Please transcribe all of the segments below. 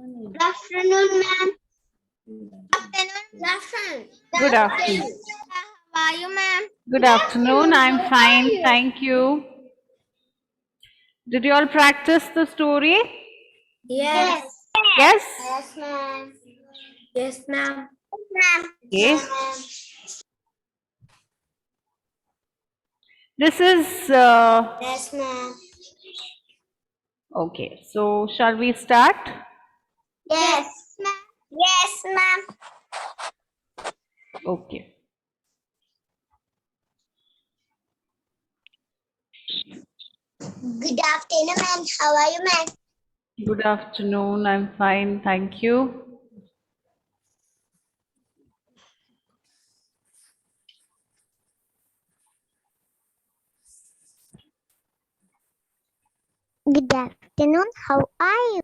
Good afternoon, ma'am. Good afternoon. Good afternoon. How are you, ma'am? Good afternoon. I'm fine. Thank you. Did you all practice the story? Yes. Yes? Yes, ma'am. Yes, ma'am. Okay. This is, Yes, ma'am. okay. So, shall we start? Yes, ma'am. Yes, ma'am. Okay. Good afternoon, ma'am. How are you, ma'am? Good afternoon. I'm fine. Thank you. Good afternoon. How are you?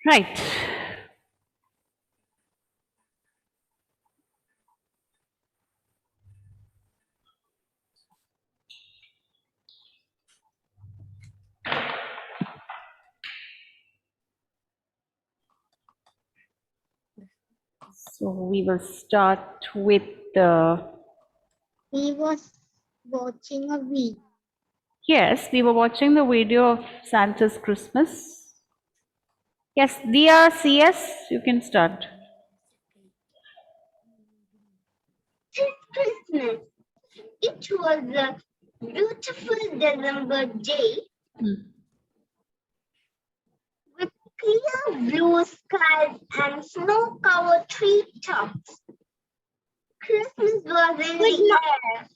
Right. So, we will start with the. We was watching a video. Yes, we were watching the video of Santa's Christmas. Yes, Dia, CS, you can start. Christmas. It was a beautiful December day with clear blue skies and snow-covered treetops. Christmas was in the air,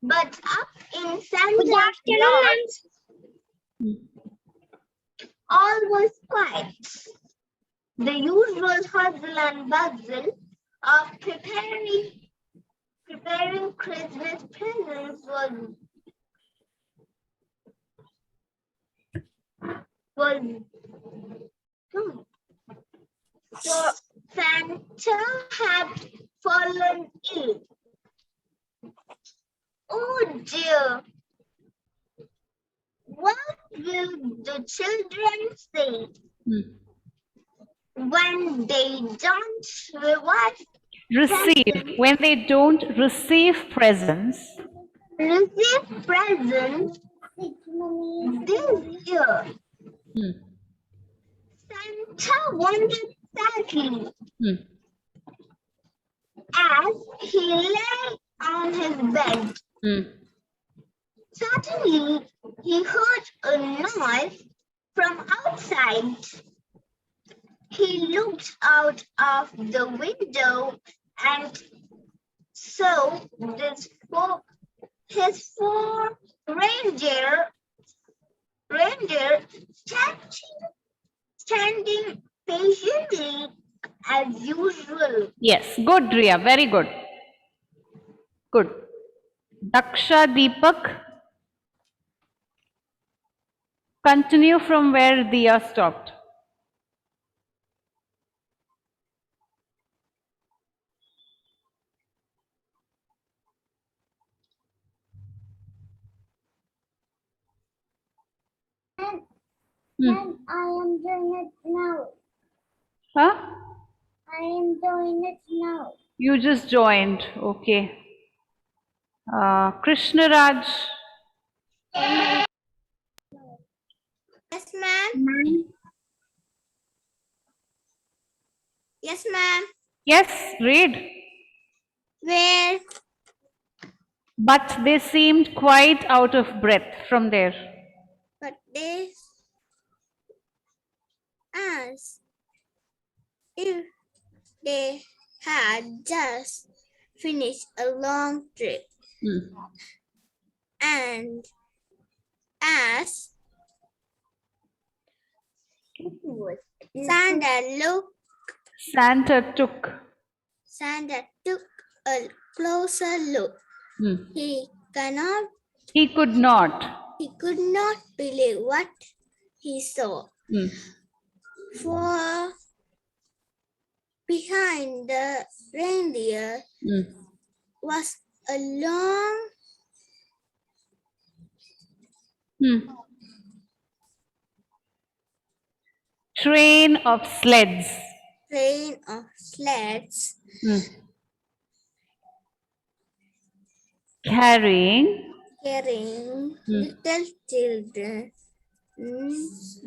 but up in Santa's lodge, all was quiet. The usual hustle and bustle of preparing Christmas presents was gone. So Santa had fallen ill. Oh dear, what will the children say when they don't When they don't receive presents, receive presents this year? Santa wondered sadly as he lay on his bed. Suddenly, he heard a noise from outside. He looked out of the window and saw his four reindeer standing patiently as usual. yes, good, Riya, very good. Good. Daksha, Deepak, continue from where Diya stopped. And I am doing it now. Huh? I am doing it now. You just joined, okay. Krishna Raj, Yes, ma'am. Yes, ma'am. yes, read. Where? But they seemed quite out of breath from there. But they asked if they had just finished a long trip and as Santa took a closer look. He could not. He could not believe what he saw. For behind the reindeer was a long train of sleds. Train of sleds. Carrying. Little children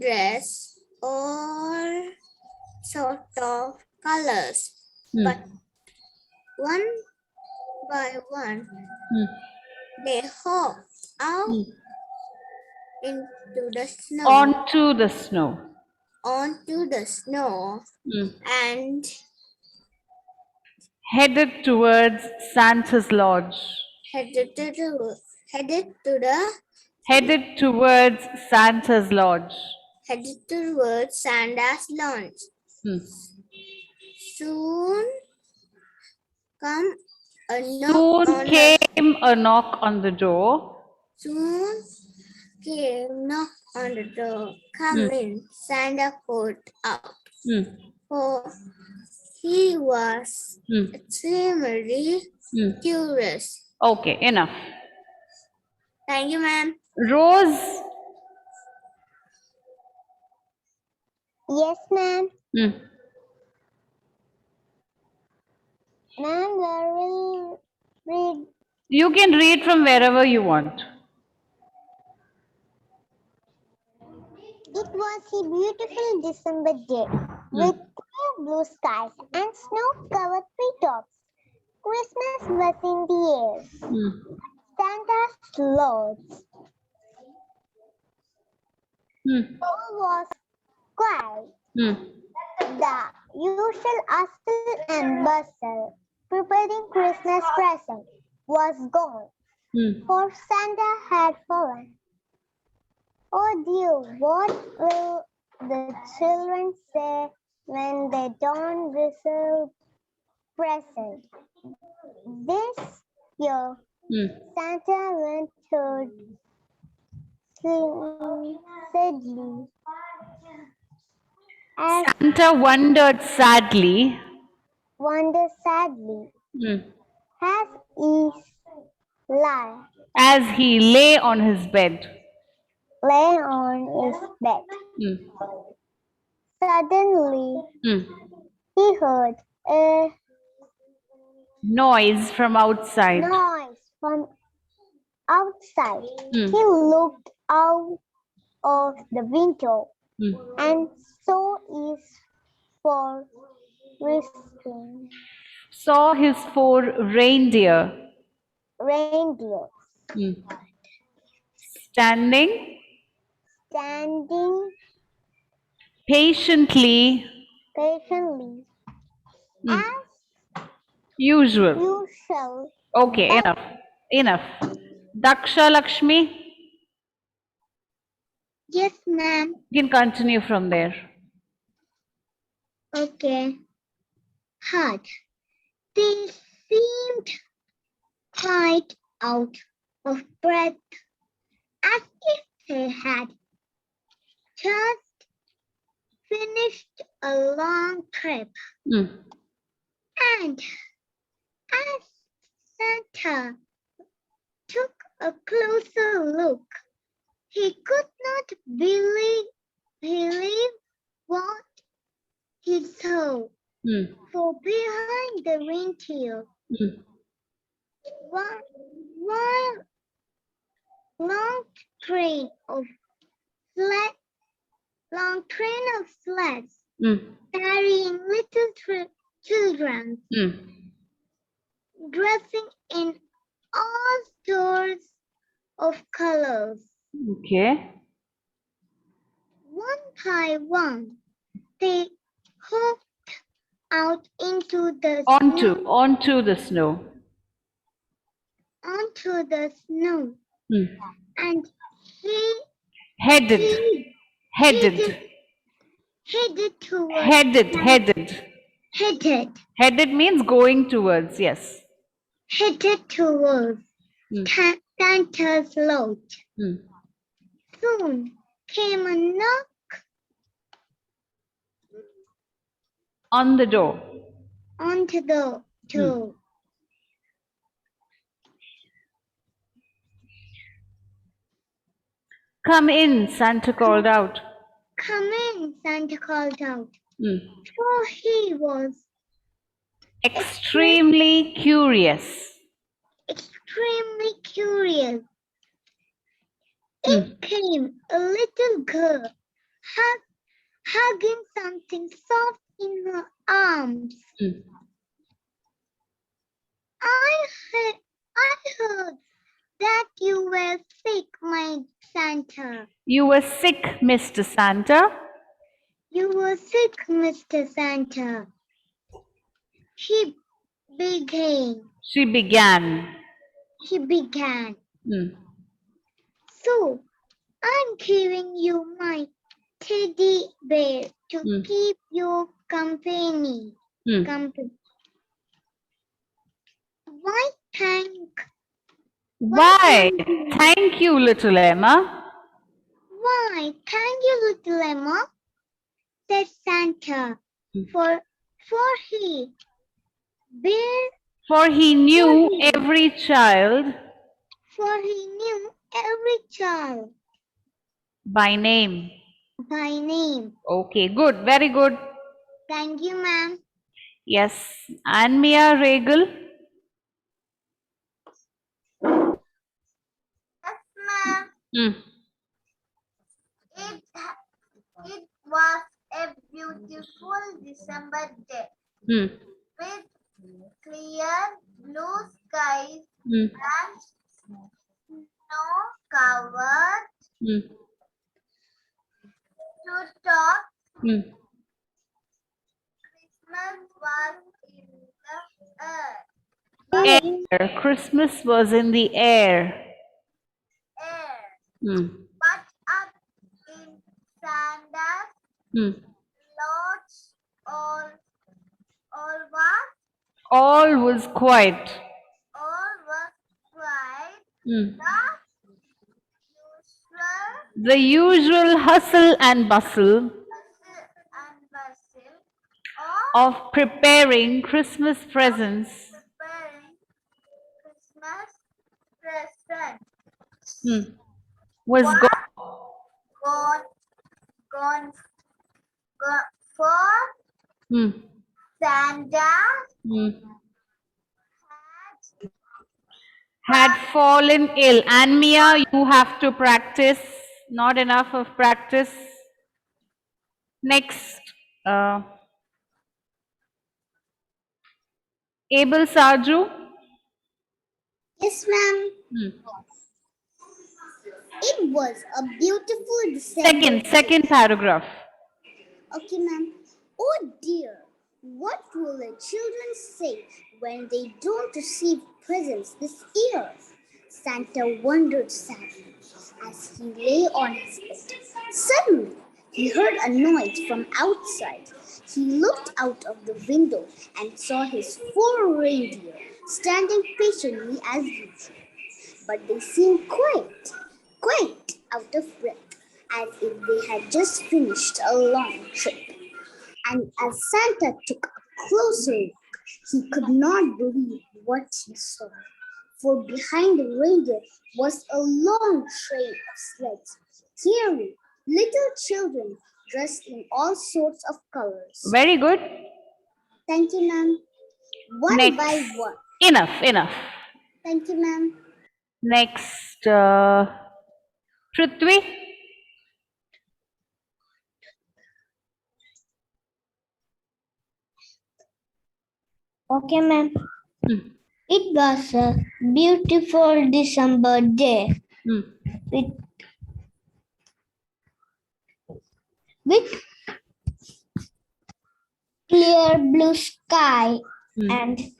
dress all sort of colors, but one by one they hop out into the snow. Onto the snow. Onto the snow and headed towards Santa's lodge. Headed towards Santa's lodge. Headed towards Santa's lodge. Soon came a knock on the door. Soon came knock on the door. Come in, Santa called out. For he was extremely curious. Okay, enough. Thank you, ma'am. Rose. Yes, ma'am. Ma'am, where will read? You can read from wherever you want. It was a beautiful December day with clear blue skies and snow-covered treetops. Christmas was in the air. Santa's lodge. All was quiet. The usual hustle and bustle preparing Christmas presents was gone, for Santa had fallen. Oh dear, what will the children say when they don't receive present? This year, Santa went to sadly. Santa wondered sadly. As he lay on his bed. Suddenly, he heard a noise from outside. He looked out of the window and saw his 4 reindeer. Standing patiently as usual. Okay, enough. Daksha Lakshmi, Yes, ma'am. you can continue from there. Okay. Hard. They seemed quite out of breath, as if they had just finished a long trip. And as Santa took a closer look, he could not believe what he saw. For behind the reindeer, one long train of sleds carrying little children dressing in all sorts of colors. Okay. One by one, they hopped out into the onto the snow. And he headed means going towards, yes. Headed towards Santa's lodge. Soon came a knock on the door. Onto the door. Come in, Santa called out. Come in, Santa called out. For he was extremely curious. Extremely curious. In came a little girl, hugging something soft in her arms. I heard that you were sick, my Santa. You were sick, Mr. Santa. You were sick, Mr. Santa. She began. She began. So, I'm giving you my teddy bear to keep you company. Why thank you, little Emma. Why, thank you, little Emma, said Santa, for he knew every child by name. Okay, good, very good. Thank you, ma'am. Yes, and Mia Regal. Yes, ma'am. It was a beautiful December day with clear blue skies and snow-covered treetops. Christmas was in the air. Christmas was in the air. But up in Santa's lodge, all was quiet. The usual hustle and bustle of preparing Christmas presents was gone for Santa had fallen ill. And Mia, you have to practice. Not enough of practice. Next. Abel Sarju. Yes, ma'am. It was a beautiful December. Second paragraph. Okay, ma'am. Oh dear, what will the children say when they don't receive presents this year? Santa wondered sadly as he lay on his bed. Suddenly, he heard a noise from outside. He looked out of the window and saw his 4 reindeer standing patiently as usual. But they seemed quite out of breath, as if they had just finished a long trip. And as Santa took a closer look, he could not believe what he saw. For behind the reindeer was a long train of sleds, carrying little children dressed in all sorts of colors. Very good. Thank you, ma'am. One Next. by one. Enough. Thank you, ma'am. Next, Prithvi. Okay, ma'am. It was a beautiful December day with clear blue sky and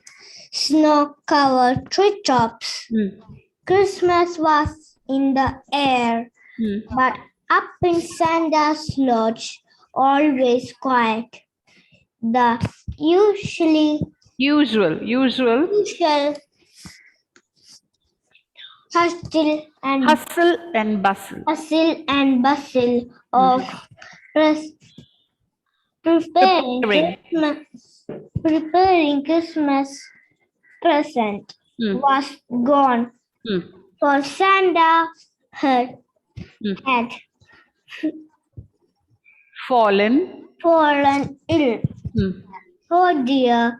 snow-covered treetops. Christmas was in the air, but up in Santa's lodge, always quiet. The usual hustle and bustle of preparing Christmas present was gone. For Santa had fallen ill. Oh dear,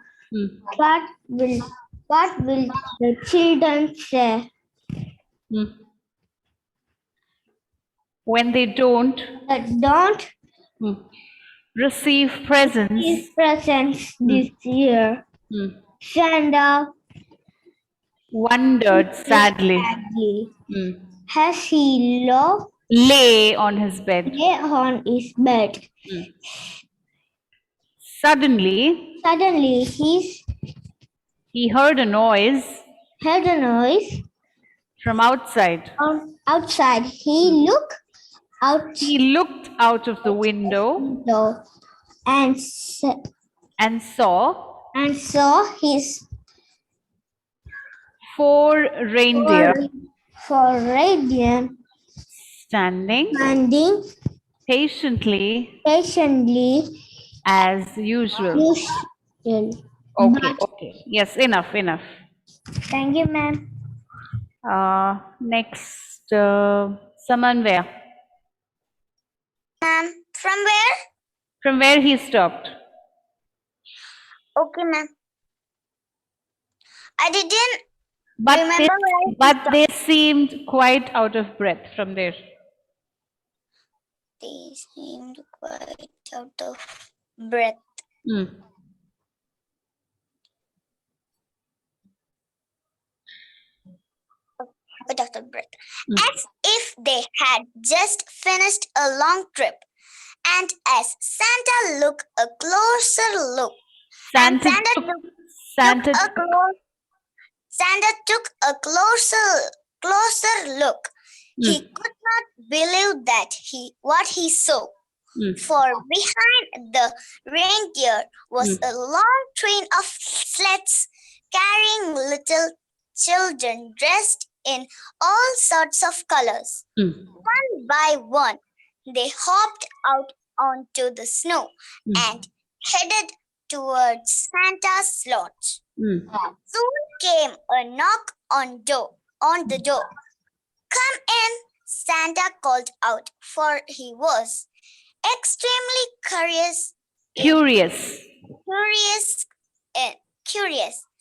what will the children say? When they don't Don't receive presents. receive presents this year. Santa Wondered sadly. Has he Lay on his bed. lay on his bed? Suddenly, Suddenly, he heard a noise heard a noise from outside. outside. He looked out He looked out of the window window and and saw his four reindeer four radiant standing patiently patiently as usual. usual. Okay. Yes, enough. Thank you, ma'am. Next, Samanvaya. Ma'am, from where? From where he stopped. Okay, ma'am. I didn't But remember they seemed quite out of breath from there. They seemed quite out of breath. Out of breath. As if they had just finished a long trip. And as Santa looked a closer look, Santa took a closer look. He could not believe that what he saw. For behind the reindeer was a long train of sleds carrying little children dressed in all sorts of colors. One by one, they hopped out onto the snow and headed towards Santa's lodge. Soon came a knock on the door. Come in, Santa called out, for he was extremely curious.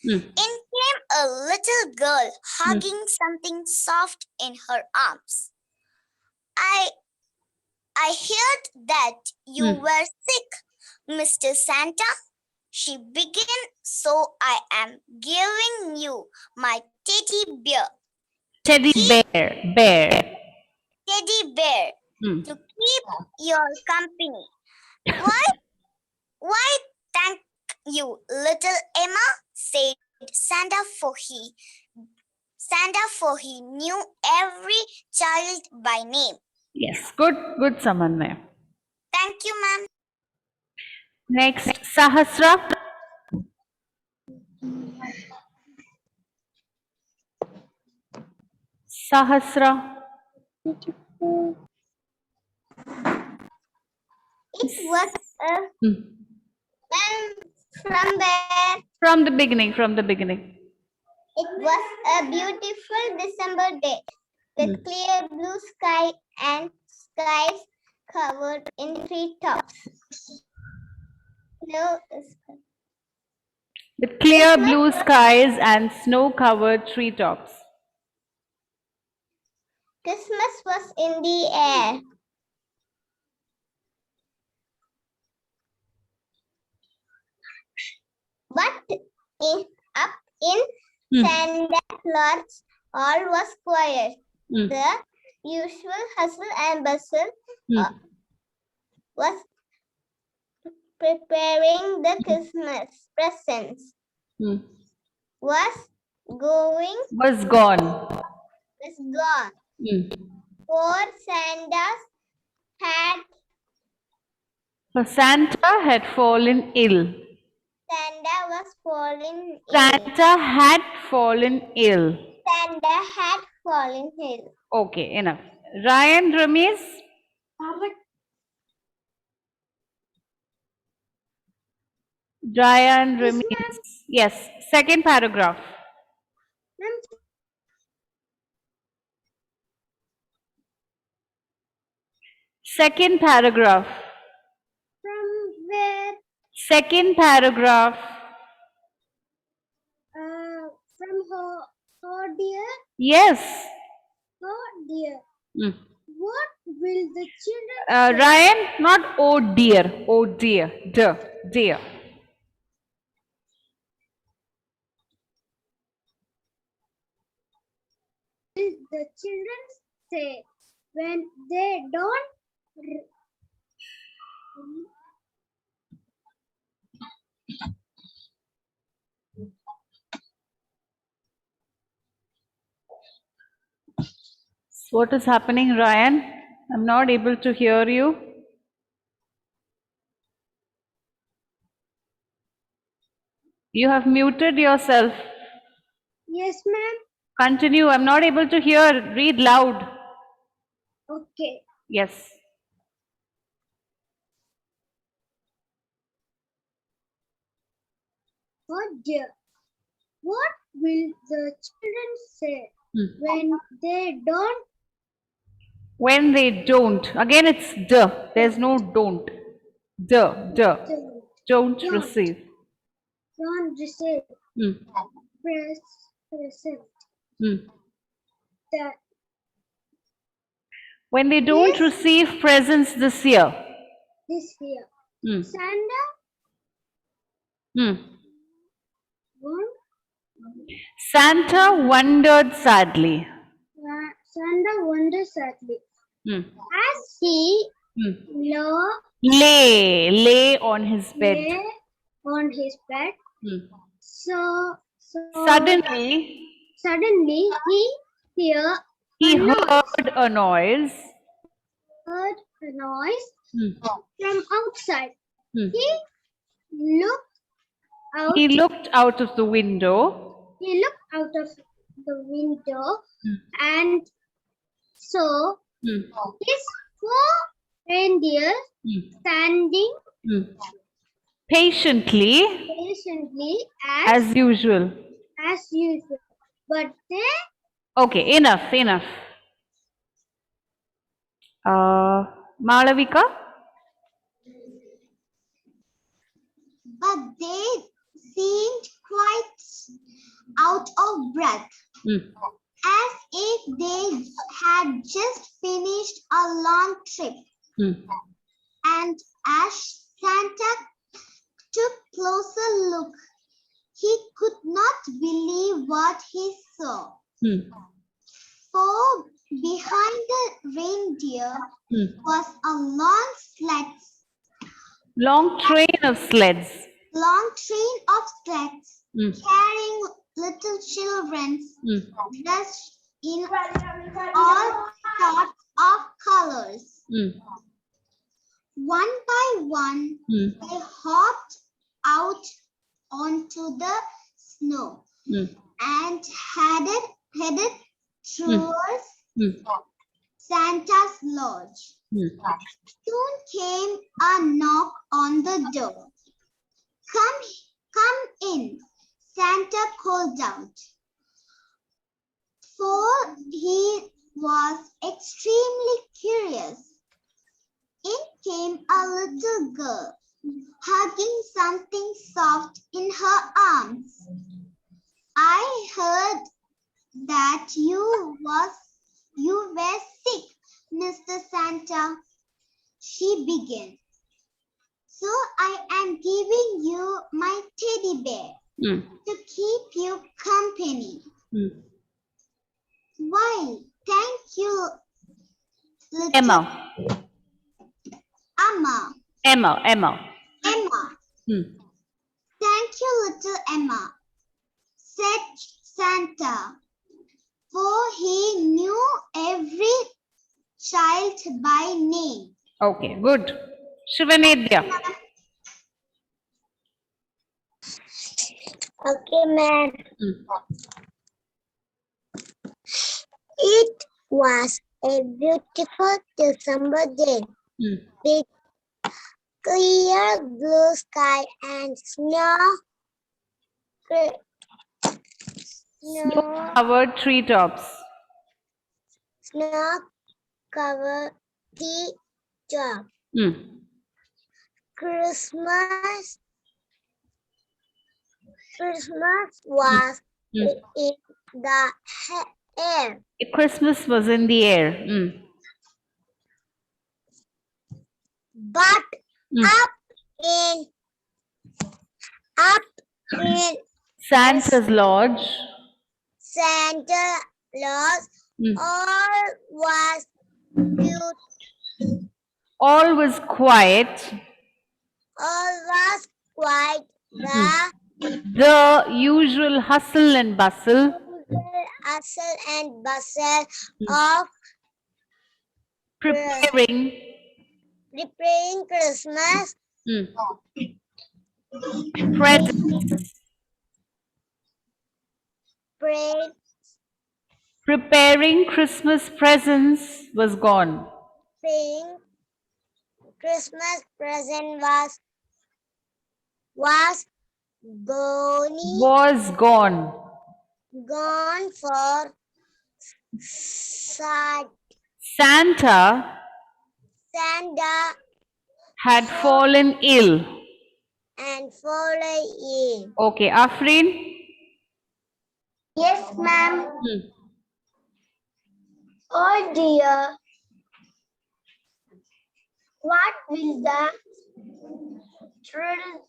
In came a little girl hugging something soft in her arms. I heard that you were sick, Mr. Santa. She began, so I am giving you my teddy bear. Teddy bear. Teddy bear to keep your company. Why thank you, little Emma, said Santa, for he knew every child by name. Yes, good Samanvaya. Thank you, ma'am. Next, Sahasra. It was from where? From the beginning. It was a beautiful December day with clear blue sky and skies covered in treetops. With clear blue skies and snow-covered treetops. Christmas was in the air. But up in Santa's lodge, all was quiet. The usual hustle and bustle was preparing the Christmas presents. Was gone. For Santa had fallen ill. Santa was fallen ill. Santa had fallen ill. Santa had fallen ill. Okay, enough. Ryan, Ramesh. Ryan, Ramesh. Yes, second paragraph. Second paragraph. Second paragraph. From her dear, Yes. her dear. Hmm. What will the children Ryan, not oh dear. Oh dear. Dear. will the children say when they don't What is happening, Ryan? I'm not able to hear you. You have muted yourself. Yes, ma'am. Continue. I'm not able to hear. Read loud. Okay. Yes. Oh dear. What will the children say Hmm. when they don't When they don't. Again, it's the. There's no don't. The. don't, Don't don't, receive. don't receive Hmm. present Hmm. that When they don't this receive presents this year. this year? Hmm. Santa Hmm. won't Santa wondered sadly. Santa wonders sadly Hmm. as he Hmm. Lay on his bed. lay on his bed. Hmm. So Suddenly, suddenly he heard he a noise. heard a noise. Heard a noise Hmm. from outside. Hmm. He looked out. He looked out of the window. He looked out of the window Hmm. and saw Hmm. his four reindeer Hmm. standing Hmm. Patiently, patiently as usual. as usual. But they Okay, enough. Malavika? but they seemed quite out of breath, Hmm. as if they had just finished a long trip. Hmm. And as Santa took closer look, he could not believe what he saw. Hmm. For behind the reindeer Hmm. was a Long train of sleds. long train of sleds Hmm. carrying little children Hmm. dressed in all sorts of colors. Hmm. One by one, Hmm. they hopped out onto the snow Hmm. and headed towards Hmm. Santa's lodge. Hmm. Soon came a knock on the door. Come in, Santa called out, for he was extremely curious. In came a little girl, hugging something soft in her arms. I heard that you were sick, Mr. Santa, she began. So I am giving you my teddy bear Hmm. to keep you company. Hmm. Why, thank you, little Emma. Emma. Hmm. Thank you, little Emma, said Santa, for he knew every child by name. Okay, good. Shivanedya. Okay, ma'am. Hmm. It was a beautiful December day Hmm. with clear blue sky and Snow-covered treetops. snow-covered tea top. Hmm. Christmas Christmas was in the air. Christmas was in the air. But up in Santa's lodge. Santa Claus, all was beautiful. All was quiet. All was quiet. The usual hustle and bustle of preparing Christmas presents. Preparing Christmas presents was gone. Christmas present Gone for Santa had fallen ill. Okay, Afreen? Yes, ma'am. Oh dear. What will the children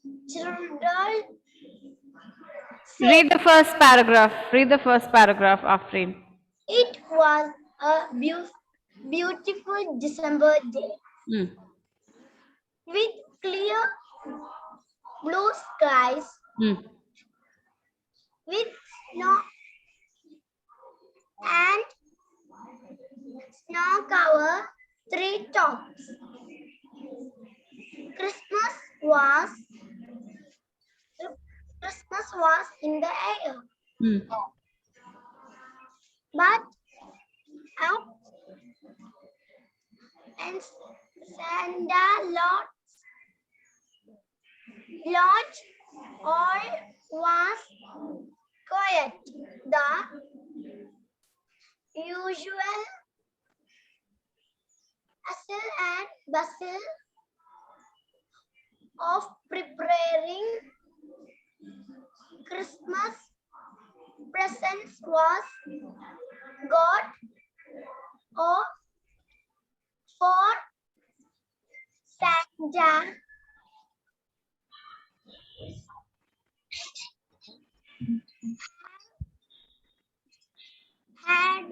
Read the first paragraph. Read the first paragraph, Afreen. It was a beautiful December day with clear blue skies, with snow and snow-covered treetops. Christmas was in the air. But out and Santa Lodge all was quiet. The usual hustle and bustle of preparing Christmas presents was got off for Santa had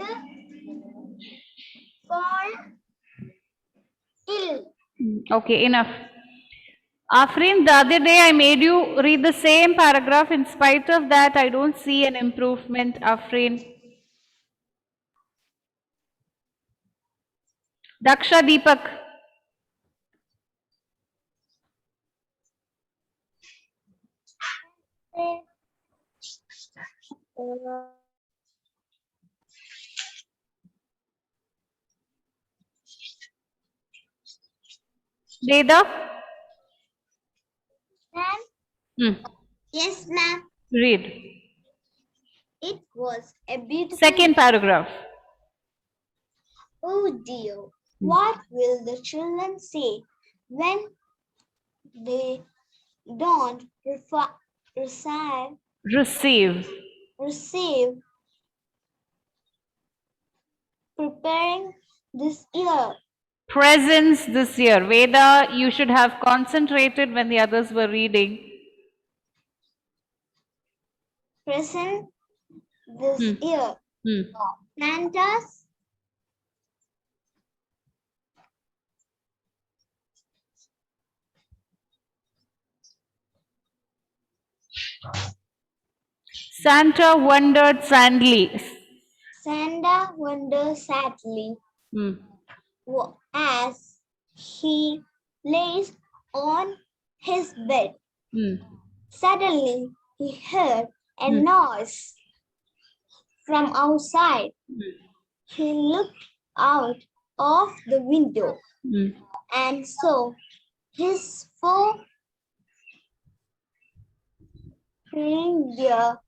fallen ill. Okay, enough. Afreen, the other day I made you read the same paragraph. In spite of that, I don't see an improvement, Afreen. Daksha, Deepak. Veda? Ma'am? Yes, ma'am. Read. It was a beautiful... Second paragraph. Oh dear, what will the children say when they don't Receive. preparing this year? Presents this year. Veda, you should have concentrated when the others were reading. Present this year. Santa's Santa wondered sadly. Santa wondered sadly as he lays on his bed. Suddenly, he heard a noise from outside. He looked out of the window and saw his four reindeer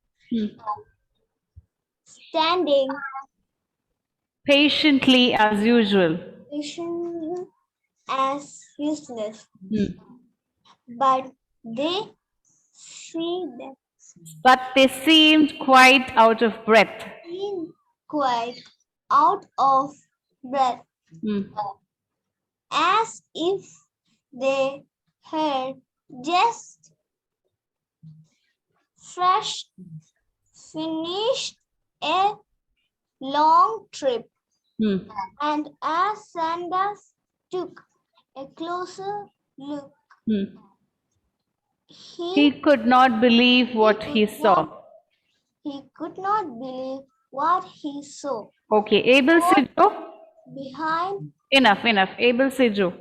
standing patiently as usual. But they seemed but they seemed quite out of breath. Quite out of breath, as if they had just finished a long trip. And as Sanders took a closer look, He could not believe what he saw. He could not believe what he saw. Okay, Abel Sijo. Behind. Enough. Abel Sijo.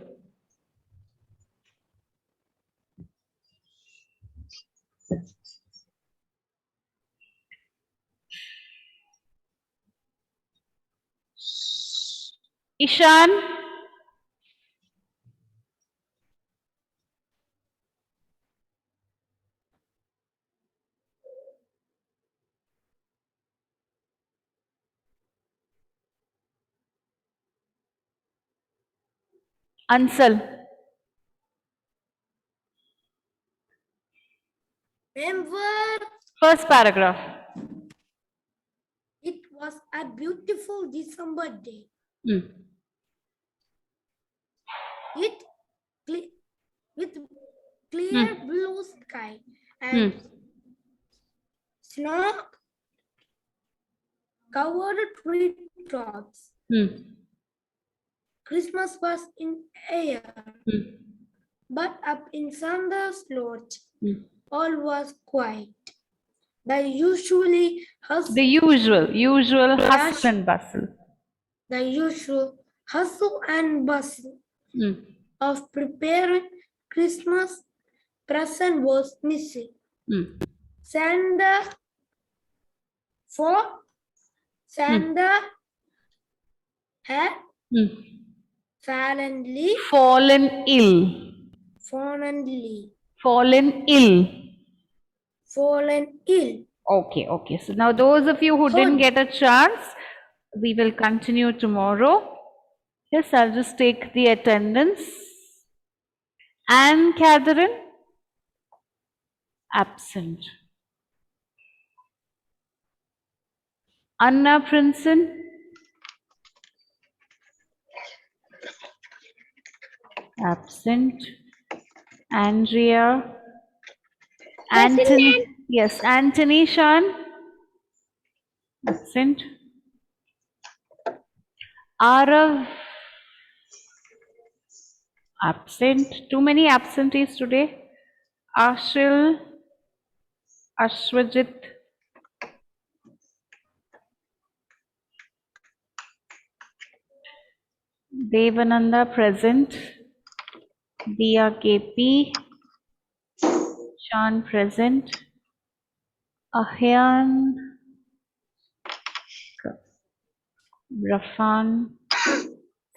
Ishan. Ansal. Remember, First paragraph. it was a beautiful December day. It with clear blue sky and snow covered tree tops. Christmas was in air, but up in Sanders' lodge, all was quiet. The usual hustle and bustle. The usual hustle and bustle of preparing Christmas present was missing. Santa had fallen ill. Okay. So now those of you who didn't get a chance, we will continue tomorrow. Yes, I'll just take the attendance. Anne Catherine, absent. Anna Princeton, absent. Andrea, Anthony, yes, Anthony Shan, absent. Arav, absent. Too many absentees today. Ashil, Ashwajit, Devananda present. Dia KP, Shan present. Ahyan, Rafan,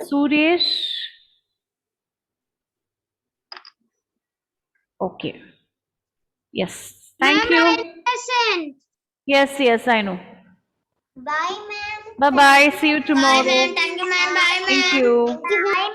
Suresh. Okay. Yes. Thank you. Yes, I know. Bye, ma'am. Bye-bye. See you tomorrow. Bye, ma'am. Thank you, ma'am. Bye, ma'am. Thank you. Bye,